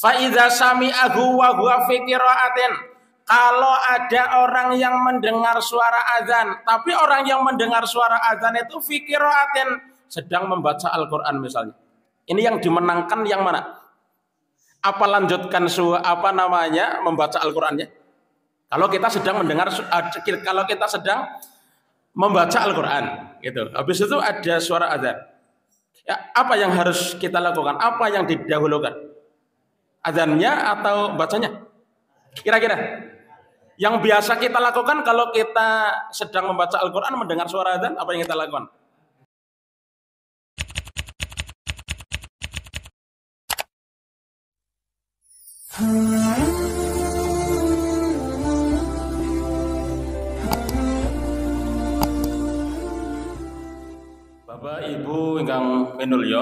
Fa idza sami'ahu wa huwa fi qira'atin, kalau ada orang yang mendengar suara azan, tapi orang yang mendengar suara azan itu fi qira'atin, sedang membaca Al-Qur'an misalnya. Ini yang dimenangkan yang mana? Apa lanjutkan membaca Al-Qur'annya? Kalau kita sedang kalau kita sedang membaca Al-Qur'an gitu. Habis itu ada suara azan. Ya, apa yang harus kita lakukan? Apa yang didahulukan? Azannya atau bacanya? Kira-kira yang biasa kita lakukan kalau kita sedang membaca Al-Qur'an mendengar suara azan, apa yang kita lakukan? Bapak Ibu ingkang minulya,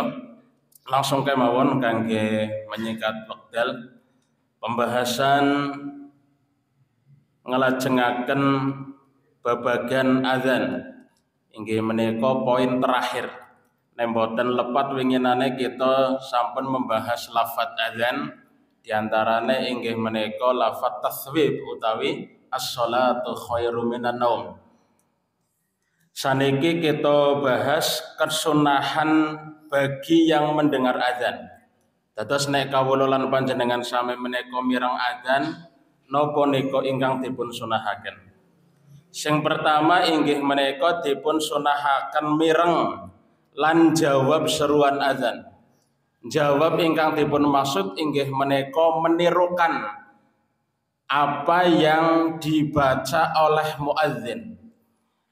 langsung kemawon kangge menyingkat wekdal pembahasan ngelajengaken babagan azan inggih menika poin terakhir. Nek mboten lepat winginane kita sampun membahas lafaz azan, diantarane inggih menika lafaz taswib utawi as-sholatu khairum minan naum. Saniki kita bahas kesunahan bagi yang mendengar azan. Dados nek kawula lan panjenengan sami menika mireng azan, napa nika ingkang dipun sunahaken? Sing pertama inggih menika dipun sunahaken mireng lan jawab seruan azan. Jawab ingkang dipun maksud inggih menika menirukan apa yang dibaca oleh muadzin.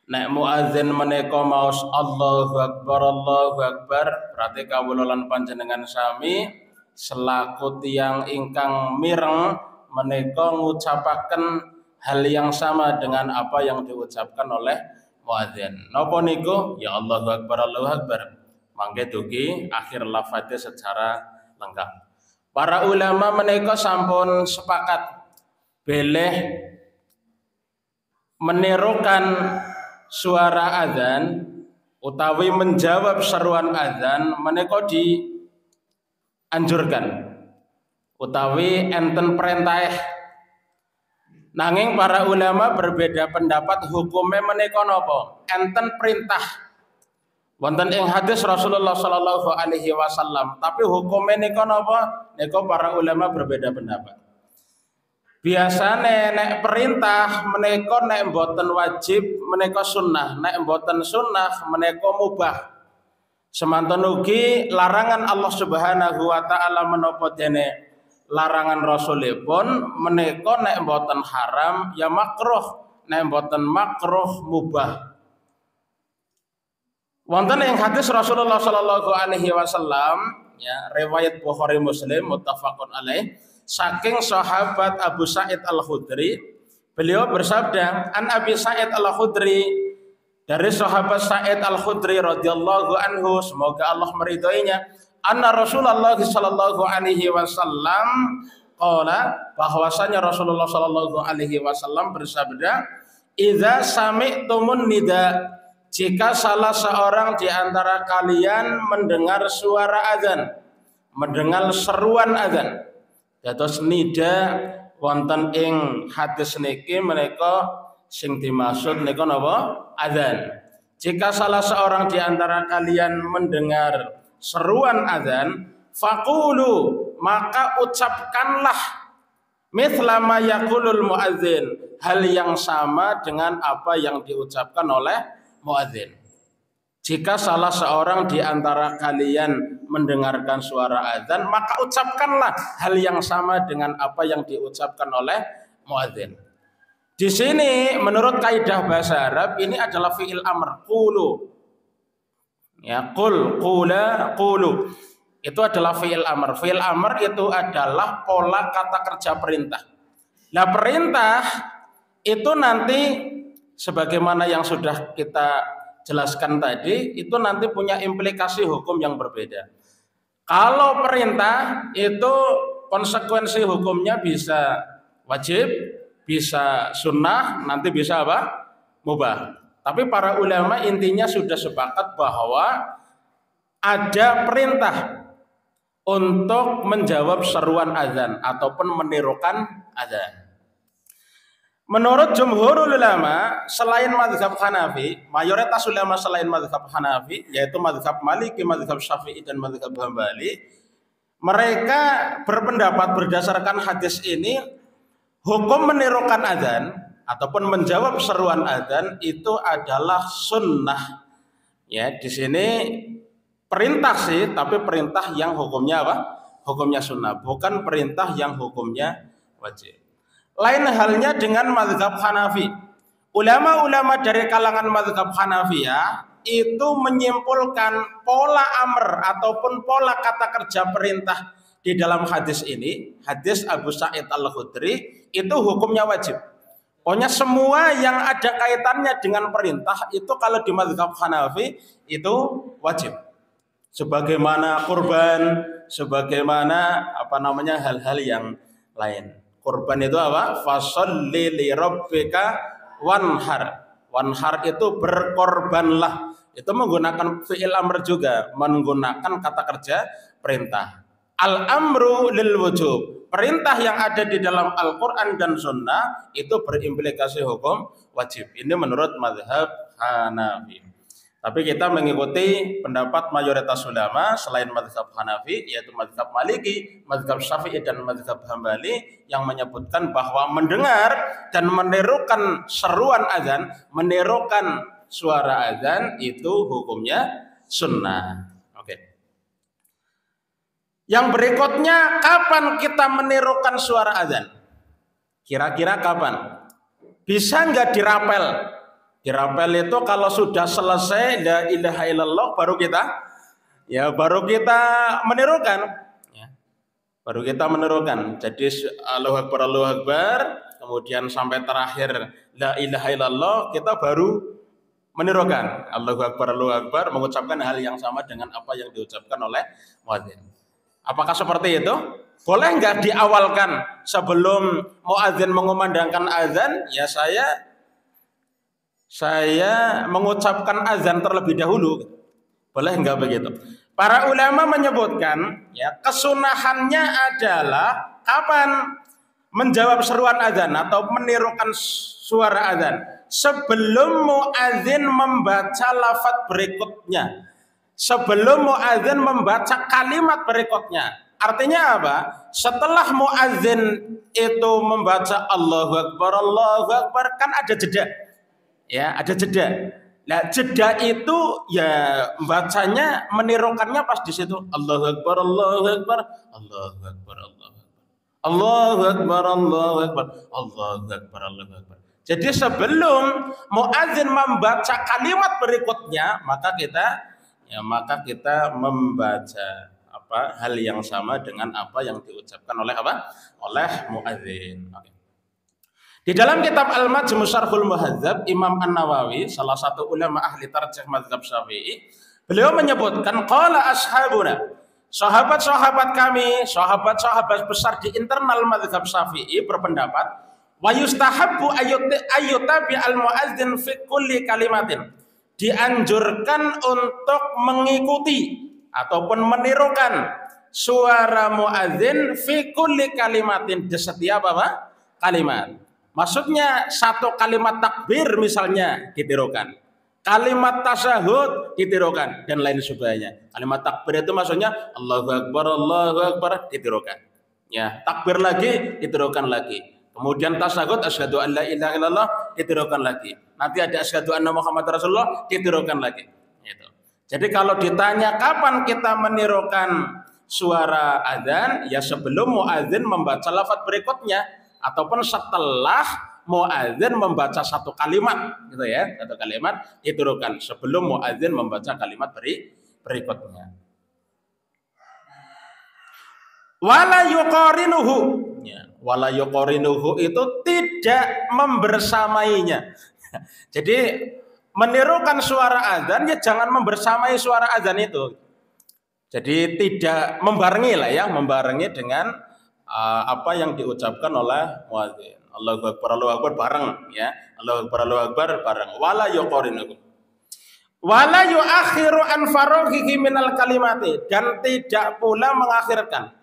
Nek muadzin menika maos Allahu Akbar, berarti kawula lan panjenengan sami selaku tiyang ingkang mireng menika ngucapaken hal yang sama dengan apa yang diucapkan oleh muadzin. Napa niku? Ya Allahu Akbar, Allahu Akbar. Mangke dugi akhir lafadznya secara lengkap. Para ulama menika sampun sepakat bilih menirukan suara azan utawi menjawab seruan azan menika dianjurkan utawi enten perintah. Nanging para ulama berbeda pendapat hukumnya menika napa? Enten perintah wonten ing hadis Rasulullah sallallahu alaihi wasallam, tapi hukumnya nika napa? Nika para ulama berbeda pendapat. Biasane nek perintah menika nek mboten wajib menika sunnah, nek mboten sunnah menika mubah. Semanten ugi larangan Allah Subhanahu wa taala menapa dene larangan Rasulipun menika nek mboten haram ya makruh, nek mboten makruh mubah. Wonten ing hadis Rasulullah sallallahu alaihi wasallam ya riwayat Bukhari Muslim muttafaqun alaih saking sahabat Abu Sa'id Al-Khudri, beliau bersabda, an Abi Sa'id Al-Khudri, dari sahabat Sa'id Al-Khudri radhiyallahu anhu, semoga Allah meridhoinya, anna Rasulullah sallallahu alaihi wasallam qala, bahwasanya Rasulullah sallallahu alaihi wasallam bersabda, idza sami'tumun nida, jika salah seorang di antara kalian mendengar suara azan, mendengar seruan azan. Dados nida wonten ing hadis niki menika sing dimaksud nika napa? Azan. Jika salah seorang di antara kalian mendengar seruan azan, faqulu, maka ucapkanlah mithla ma yaqulul muadzin, hal yang sama dengan apa yang diucapkan oleh muadzin. Jika salah seorang di antara kalian mendengarkan suara azan, maka ucapkanlah hal yang sama dengan apa yang diucapkan oleh muadzin. Di sini menurut kaidah bahasa Arab ini adalah fi'il amr, qulu. Ya, qul, qula, qulu. Itu adalah fi'il amr. Fi'il amr itu adalah pola kata kerja perintah. Nah, perintah itu nanti sebagaimana yang sudah kita jelaskan tadi, itu nanti punya implikasi hukum yang berbeda. Kalau perintah itu konsekuensi hukumnya bisa wajib, bisa sunnah, nanti bisa apa? Mubah. Tapi para ulama intinya sudah sepakat bahwa ada perintah untuk menjawab seruan azan ataupun menirukan azan. Menurut jumhurul ulama selain mazhab Hanafi, mayoritas ulama selain mazhab Hanafi yaitu mazhab Maliki, mazhab Syafi'i dan mazhab Hambali, mereka berpendapat berdasarkan hadis ini hukum menirukan azan ataupun menjawab seruan azan itu adalah sunnah. Ya, di sini perintah sih, tapi perintah yang hukumnya apa? Hukumnya sunnah, bukan perintah yang hukumnya wajib. Lain halnya dengan mazhab Hanafi. Ulama-ulama dari kalangan mazhab Hanafiyah itu menyimpulkan pola amr ataupun pola kata kerja perintah di dalam hadis ini, hadis Abu Sa'id Al-Khudri, itu hukumnya wajib. Pokoknya semua yang ada kaitannya dengan perintah itu kalau di mazhab Hanafi itu wajib. Sebagaimana kurban, sebagaimana hal-hal yang lain. Kurban itu apa? Fasholli li rabbika wanhar. Wanhar itu berkorbanlah. Itu menggunakan fi'il amr juga, menggunakan kata kerja perintah. Al-amru lil wujub. Perintah yang ada di dalam Al-Qur'an dan Sunnah itu berimplikasi hukum wajib. Ini menurut mazhab Hanafi. Tapi kita mengikuti pendapat mayoritas ulama selain mazhab Hanafi, yaitu mazhab Maliki, mazhab Syafi'i dan mazhab Hambali, yang menyebutkan bahwa mendengar dan menirukan seruan azan, menirukan suara azan itu hukumnya sunnah. Oke. Yang berikutnya, kapan kita menirukan suara azan? Kira-kira kapan? Bisa nggak dirapel? Dirapel itu kalau sudah selesai la ilaha illallah baru kita menirukan, ya. Baru kita menirukan. Jadi Allahu Akbar, kemudian sampai terakhir la ilaha illallah kita baru menirukan Allahu Akbar, mengucapkan hal yang sama dengan apa yang diucapkan oleh muadzin. Apakah seperti itu? Boleh nggak diawalkan sebelum muadzin mengumandangkan azan? Ya saya mengucapkan azan terlebih dahulu. Boleh enggak begitu? Para ulama menyebutkan, ya, kesunahannya adalah kapan menjawab seruan azan atau menirukan suara azan sebelum muadzin membaca lafaz berikutnya. Sebelum muadzin membaca kalimat berikutnya. Artinya apa? Setelah muadzin itu membaca Allahu Akbar kan ada jeda. Ya, ada jeda. Nah, jeda itu ya bacanya menirukannya pas di situ. Allahu Akbar, Allahu Akbar, Allahu Akbar, Allahu Akbar. Allahu Akbar, Allahu Akbar, Allahu Akbar, Allahu Akbar. Jadi sebelum muadzin membaca kalimat berikutnya, maka kita membaca hal yang sama dengan apa yang diucapkan oleh Oleh muadzin. Oke. Di dalam kitab Al-Majmu' Syarhul Muhadzab, Imam An-Nawawi, salah satu ulama ahli tarjih mazhab Syafi'i, beliau menyebutkan qala ashabuna, sahabat-sahabat kami, sahabat-sahabat besar di internal mazhab Syafi'i berpendapat wa yustahabbu ayyutabi al-muadzin fi kulli kalimatin. Dianjurkan untuk mengikuti ataupun menirukan suara muadzin fi kulli kalimatin, di setiap kalimat. Maksudnya satu kalimat takbir misalnya ditirukan, kalimat tasyahud ditirukan dan lain sebagainya. Kalimat takbir itu maksudnya Allahu Akbar ditirukan. Ya, takbir lagi ditirukan lagi. Kemudian tasyahud asyhadu an la ilaha illallah ditirukan lagi. Nanti ada asyhadu anna Muhammad Rasulullah ditirukan lagi. Gitu. Jadi kalau ditanya kapan kita menirukan suara azan, ya sebelum muadzin membaca lafaz berikutnya ataupun setelah muadzin membaca satu kalimat, gitu ya, satu kalimat ditirukan sebelum muadzin membaca kalimat berikutnya. Wala yuqarinuhu, ya, wala yuqarinuhu itu tidak membersamainya. Jadi menirukan suara azan ya jangan membersamai suara azan itu. Jadi tidak membarengi lah ya, membarengi dengan apa yang diucapkan oleh muadzin. Allahu Akbar bareng ya. Allahu Akbar bareng. Wala yuqarinuhu. Wala yuakhiru an faraghihi minal kalimati, dan tidak pula mengakhirkan.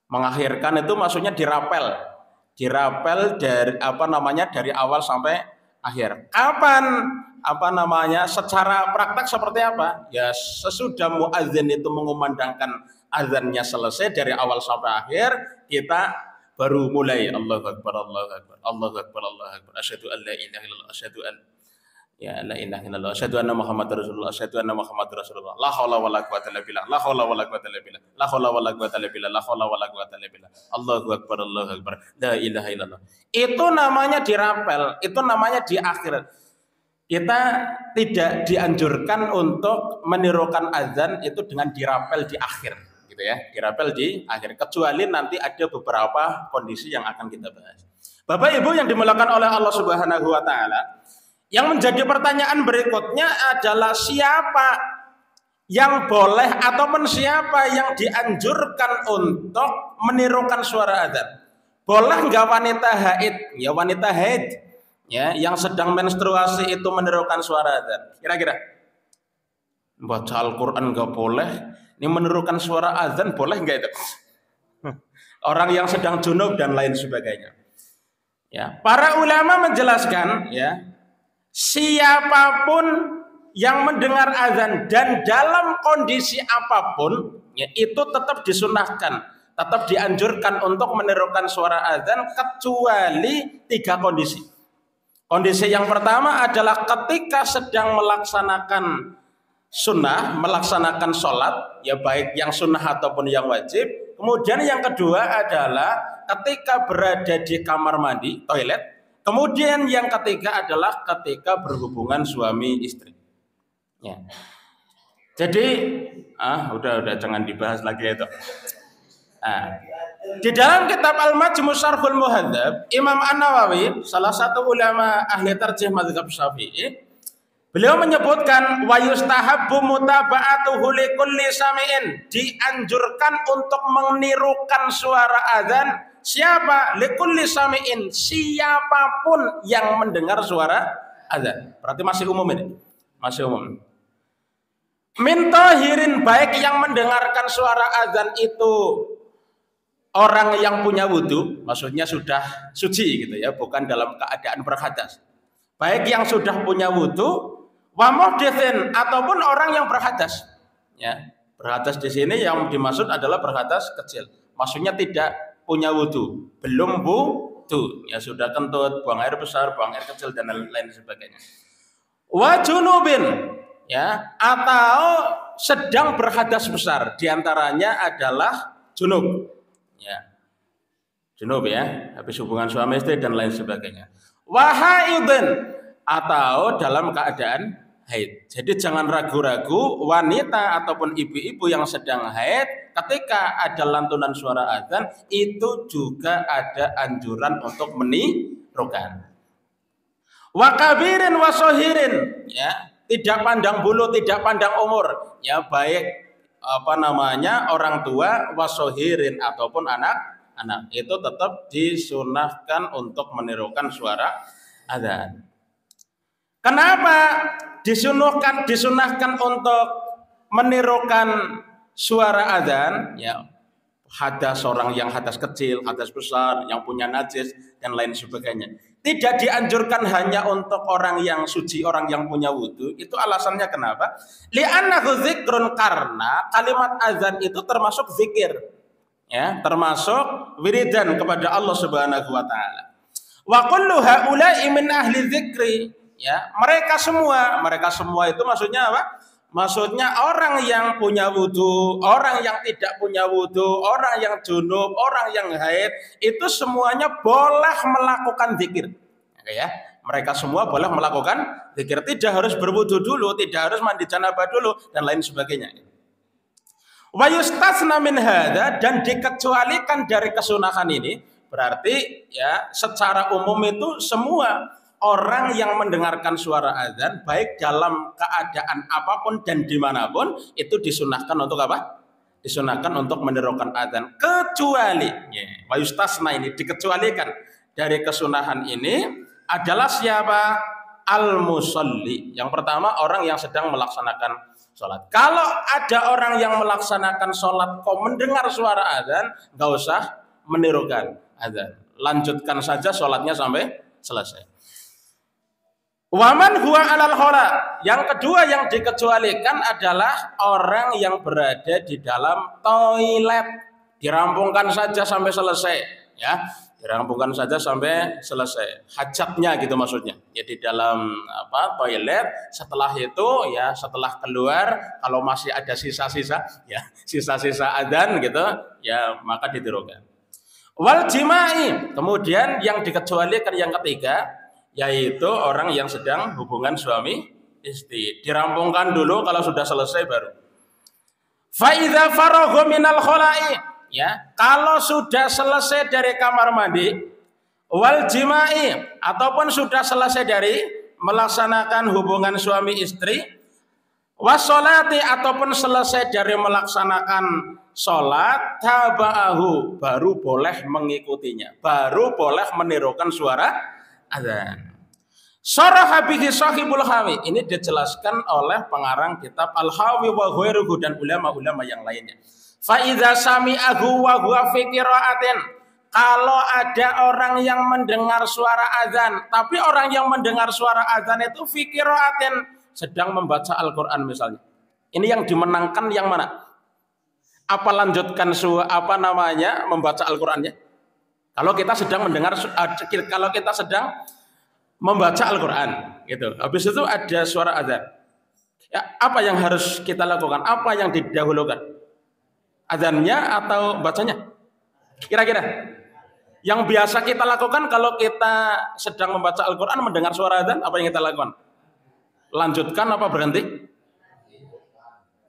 Mengakhirkan itu maksudnya dirapel. Dirapel dari dari awal sampai akhir. Kapan secara praktek seperti apa? Ya sesudah muadzin itu mengumandangkan azannya selesai dari awal sampai akhir, kita baru mulai Allahu Akbar, Allahu Akbar, Allahu Akbar, Allahu Akbar. Asyhadu an la ilaha illallah, asyhadu an la ilaha illallah, asyhadu anna Muhammadar Rasulullah, asyhadu anna Muhammadar Rasulullah. La haula wala quwata illa billah, la haula wala quwata illa billah, la haula wala quwata illa billah, la haula wala quwata illa billah. Allahu Akbar, Allahu Akbar, la ilaha illallah. Itu namanya dirapel, itu namanya di akhir. Kita tidak dianjurkan untuk menirukan azan itu dengan dirapel di akhir, gitu ya. Dirapel di akhir, kecuali nanti ada beberapa kondisi yang akan kita bahas. Bapak Ibu yang dimuliakan oleh Allah Subhanahu wa taala, yang menjadi pertanyaan berikutnya adalah siapa yang boleh ataupun siapa yang dianjurkan untuk menirukan suara azan? Boleh nggak wanita haid? Ya wanita haid ya yang sedang menstruasi itu menirukan suara azan. Kira-kira baca Al-Quran nggak boleh, ini menirukan suara azan boleh nggak itu? Orang yang sedang junub dan lain sebagainya. Ya, para ulama menjelaskan ya, siapapun yang mendengar azan dan dalam kondisi apapun ya, itu tetap disunahkan, tetap dianjurkan untuk menirukan suara azan kecuali 3 kondisi. Kondisi yang pertama adalah ketika sedang melaksanakan sunnah, melaksanakan sholat, ya baik yang sunnah ataupun yang wajib. Kemudian yang kedua adalah ketika berada di kamar mandi, toilet. Kemudian yang ketiga adalah ketika berhubungan suami istri. Ya. Jadi, udah jangan dibahas lagi itu. Di dalam kitab Al-Majmu' Syarhul Muhadzab, Imam An-Nawawi, salah satu ulama ahli tarjih mazhab Syafi'i, beliau menyebutkan wa yustahabbu mutaba'atuhu likulli sami'in, dianjurkan untuk menirukan suara azan siapa? Likulli sami'in, siapapun yang mendengar suara azan. Berarti masih umum ini. Masih umum. Min tahirin, baik yang mendengarkan suara azan itu orang yang punya wudhu, maksudnya sudah suci gitu ya, bukan dalam keadaan berhadas. Baik yang sudah punya wudhu, wa muhditsin, ataupun orang yang berhadas. Ya, berhadas di sini yang dimaksud adalah berhadas kecil. Maksudnya tidak punya wudhu, belum wudhu, ya sudah kentut, buang air besar, buang air kecil dan lain sebagainya. Wa junubin, ya, atau sedang berhadas besar, diantaranya adalah junub. Ya, junub ya, habis hubungan suami istri dan lain sebagainya. Wahaidin, atau dalam keadaan haid. Jadi jangan ragu-ragu, wanita ataupun ibu-ibu yang sedang haid ketika ada lantunan suara azan itu juga ada anjuran untuk menirukan. Wakabirin wasohirin, ya, tidak pandang bulu, tidak pandang umur, ya baik orang tua, wasohirin ataupun anak itu tetap disunahkan untuk menirukan suara azan. Kenapa disunahkan untuk menirukan suara azan? Ya, hadas orang yang hadas kecil, hadas besar, yang punya najis dan lain sebagainya. Tidak dianjurkan hanya untuk orang yang suci, orang yang punya wudhu. Itu alasannya kenapa? Li'annahu zikrun, karena kalimat azan itu termasuk zikir, ya, termasuk wiridan kepada Allah Subhanahu wa taala. Wa kullu haula'i min ahli dzikri, ya, mereka semua itu maksudnya apa? Maksudnya orang yang punya wudhu, orang yang tidak punya wudhu, orang yang junub, orang yang haid, itu semuanya boleh melakukan zikir. Ya, mereka semua boleh melakukan zikir, tidak harus berwudhu dulu, tidak harus mandi janabah dulu dan lain sebagainya. Wa yustasna min hadza, dan dikecualikan dari kesunahan ini, berarti ya secara umum itu semua orang yang mendengarkan suara azan baik dalam keadaan apapun dan dimanapun itu disunahkan untuk apa? Disunahkan untuk menirukan azan, kecuali wa yustasna ini dikecualikan dari kesunahan ini adalah siapa? al-musalli. Yang pertama orang yang sedang melaksanakan sholat. Kalau ada orang yang melaksanakan sholat kok mendengar suara azan, nggak usah menirukan azan. Lanjutkan saja sholatnya sampai selesai. Waman huwa alal khola. Yang kedua yang dikecualikan adalah orang yang berada di dalam toilet. Dirampungkan saja sampai selesai, ya. Dirampungkan saja sampai selesai. Hajatnya gitu maksudnya. Ya di dalam toilet, setelah itu ya setelah keluar kalau masih ada sisa-sisa ya, sisa-sisa adzan gitu, ya maka ditirukan. Wal jimai. Kemudian yang dikecualikan yang ketiga yaitu orang yang sedang hubungan suami istri. Dirampungkan dulu, kalau sudah selesai baru. Fa idza faragha minal khala'i, ya, kalau sudah selesai dari kamar mandi, wal jimai, ataupun sudah selesai dari melaksanakan hubungan suami istri, wasolati, ataupun selesai dari melaksanakan sholat, taba'ahu, baru boleh mengikutinya, baru boleh menirukan suara azan. Syarah bihi sahibul hawi, ini dijelaskan oleh pengarang kitab Al-Hawi wa ghairuhu dan ulama-ulama yang lainnya. Fa idza sami'ahu wa huwa fi qira'atin, kalau ada orang yang mendengar suara azan, tapi orang yang mendengar suara azan itu fi qira'atin, sedang membaca Al-Qur'an misalnya. Ini yang dimenangkan yang mana? Apa lanjutkan membaca Al-Qur'annya? Kalau kita sedang mendengar, kalau kita sedang membaca Al-Quran, gitu. Habis itu ada suara azan. Ya, apa yang harus kita lakukan? Apa yang didahulukan? Azannya atau bacanya? Kira-kira? Yang biasa kita lakukan kalau kita sedang membaca Al-Quran, mendengar suara azan, apa yang kita lakukan? Lanjutkan apa berhenti?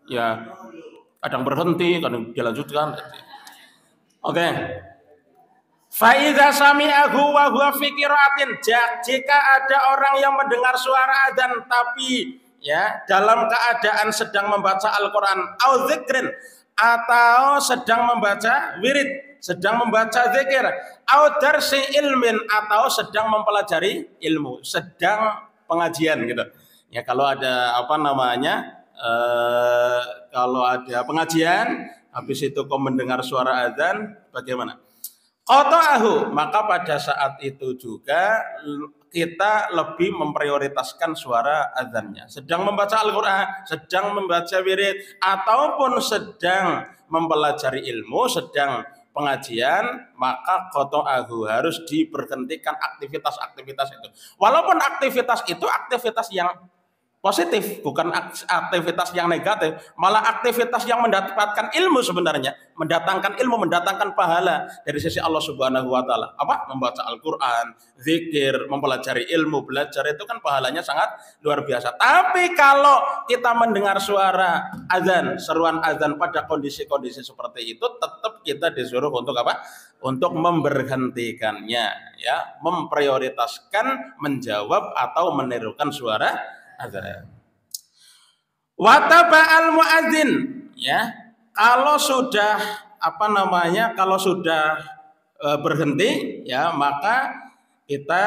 Ya, kadang berhenti, kadang dilanjutkan. Oke. Faiza sami'ahu wa huwa fi qira'atin, jika ada orang yang mendengar suara azan tapi ya dalam keadaan sedang membaca Al-Qur'an au dzikrin, atau sedang membaca wirid, sedang membaca zikir, au darsi ilmin, atau sedang mempelajari ilmu, sedang pengajian gitu. Ya kalau ada kalau ada pengajian habis itu kau mendengar suara azan, bagaimana? Qata'ahu, maka pada saat itu juga kita lebih memprioritaskan suara azannya. Sedang membaca Al-Quran, sedang membaca wirid, ataupun sedang mempelajari ilmu, sedang pengajian, maka qata'ahu, harus diberhentikan aktivitas-aktivitas itu. Walaupun aktivitas itu aktivitas yang positif, bukan aktivitas yang negatif, malah aktivitas yang mendapatkan ilmu sebenarnya, mendatangkan ilmu, mendatangkan pahala dari sisi Allah Subhanahu wa taala. Apa? Membaca Al-Qur'an, zikir, mempelajari ilmu, belajar itu kan pahalanya sangat luar biasa. Tapi kalau kita mendengar suara azan, seruan azan pada kondisi-kondisi seperti itu, tetap kita disuruh untuk apa? Untuk memberhentikannya, ya, memprioritaskan menjawab atau menirukan suara azan. Wataba al muadzin, ya, kalau sudah kalau sudah berhenti, ya, maka kita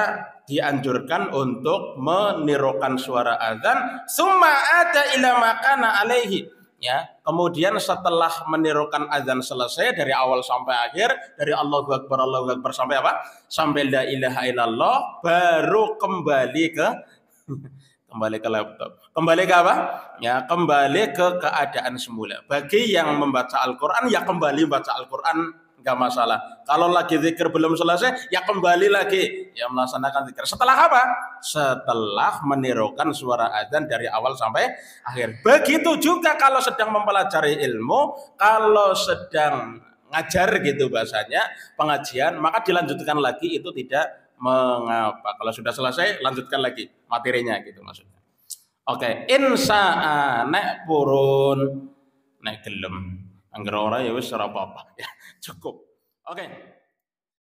dianjurkan untuk menirukan suara azan. Summa ada ila makana alaihi, ya, kemudian setelah menirukan azan selesai dari awal sampai akhir, dari Allahu Akbar sampai apa? Sampai la ilaha illallah, baru kembali ke laptop. Kembali ke apa? Ya, kembali ke keadaan semula. Bagi yang membaca Al-Quran, ya kembali baca Al-Quran, nggak masalah. Kalau lagi zikir belum selesai, ya kembali lagi, ya melaksanakan zikir. Setelah apa? Setelah menirukan suara azan dari awal sampai akhir. Begitu juga kalau sedang mempelajari ilmu, kalau sedang ngajar gitu bahasanya, pengajian, maka dilanjutkan lagi, itu tidak mengapa. Kalau sudah selesai, lanjutkan lagi materinya gitu maksudnya. Oke, insa'a, nek purun, nek gelem, angger ora ya wis ora apa-apa ya, cukup. Oke.